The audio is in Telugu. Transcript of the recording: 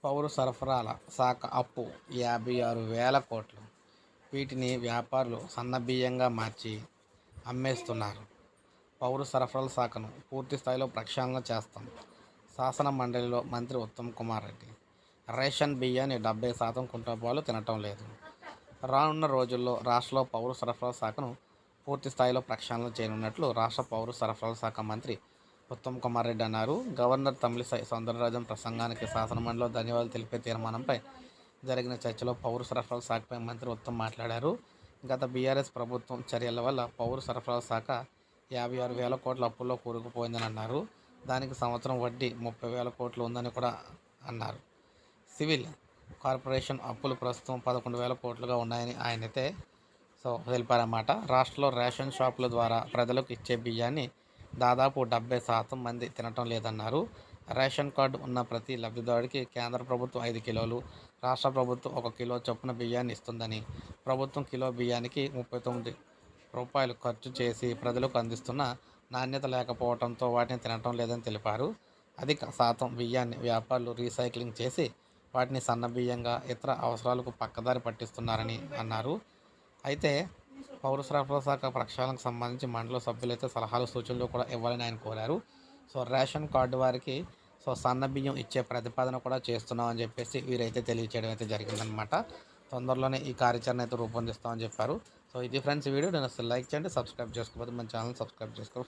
పౌర సరఫరాల శాఖ అప్పు 56,000 కోట్లు. వీటిని వ్యాపారులు సన్నబియ్యంగా మార్చి అమ్మేస్తున్నారు. పౌర సరఫరాల శాఖను పూర్తి స్థాయిలో ప్రక్షాళన చేస్తాం. శాసన మండలిలో మంత్రి ఉత్తమ్ కుమార్ రెడ్డి. రేషన్ బియ్యాన్ని 70% కుటుంబాలు తినటం లేదు. రానున్న రోజుల్లో రాష్ట్రంలో పౌర సరఫరాల శాఖను పూర్తి స్థాయిలో ప్రక్షాళన చేయనున్నట్లు రాష్ట్ర పౌర సరఫరాల శాఖ మంత్రి ఉత్తమ్ కుమార్ రెడ్డి అన్నారు. గవర్నర్ తమిళిసై సౌందరరాజన్ ప్రసంగానికి శాసనమండలిలో ధన్యవాదాలు తెలిపే తీర్మానంపై జరిగిన చర్చలో పౌర సరఫరాల శాఖపై మంత్రి ఉత్తమ్ మాట్లాడారు. గత బీఆర్ఎస్ ప్రభుత్వం చర్యల వల్ల పౌర సరఫరాల శాఖ 56,000 కోట్ల అప్పుల్లో కూరుకుపోయిందని అన్నారు. దానికి సంవత్సరం వడ్డీ 30,000 కోట్లు ఉందని కూడా అన్నారు. సివిల్ కార్పొరేషన్ అప్పులు ప్రస్తుతం 11,000 కోట్లుగా ఉన్నాయని ఆయనైతే తెలిపారన్నమాట. రాష్ట్రంలో రేషన్ షాపుల ద్వారా ప్రజలకు ఇచ్చే బియ్యాన్ని దాదాపు 70% మంది తినటం లేదన్నారు. రేషన్ కార్డు ఉన్న ప్రతి లబ్ధిదారుడికి కేంద్ర ప్రభుత్వం 5 కిలోలు, రాష్ట్ర ప్రభుత్వం 1 కిలో చొప్పున బియ్యాన్ని ఇస్తుందని, ప్రభుత్వం కిలో బియ్యానికి 39 రూపాయలు ఖర్చు చేసి ప్రజలకు అందిస్తున్న నాణ్యత లేకపోవడంతో వాటిని తినటం లేదని తెలిపారు. అధిక శాతం బియ్యాన్ని వ్యాపారులు రీసైక్లింగ్ చేసి వాటిని సన్నబియ్యంగా ఇతర అవసరాలకు పక్కదారి పట్టిస్తున్నారని అన్నారు. అయితే పౌర సరఫరా శాఖ ప్రక్షాళనకు సంబంధించి మండలి సభ్యులైతే సలహాలు సూచనలు కూడా ఇవ్వాలని ఆయన కోరారు. రేషన్ కార్డు వారికి సన్న బియ్యం ఇచ్చే ప్రతిపాదన కూడా చేస్తున్నామని చెప్పేసి వీరైతే తెలియచేయడం అయితే జరిగిందనమాట. తొందరలోనే ఈ కార్యాచరణ అయితే రూపొందిస్తామని చెప్పారు. ఇది ఫ్రెండ్స్ వీడియో. నేను అసలు లైక్ చేయండి, సబ్స్క్రైబ్ చేసుకోకపోతే మన ఛానల్ సబ్స్క్రైబ్ చేసుకోవాలి.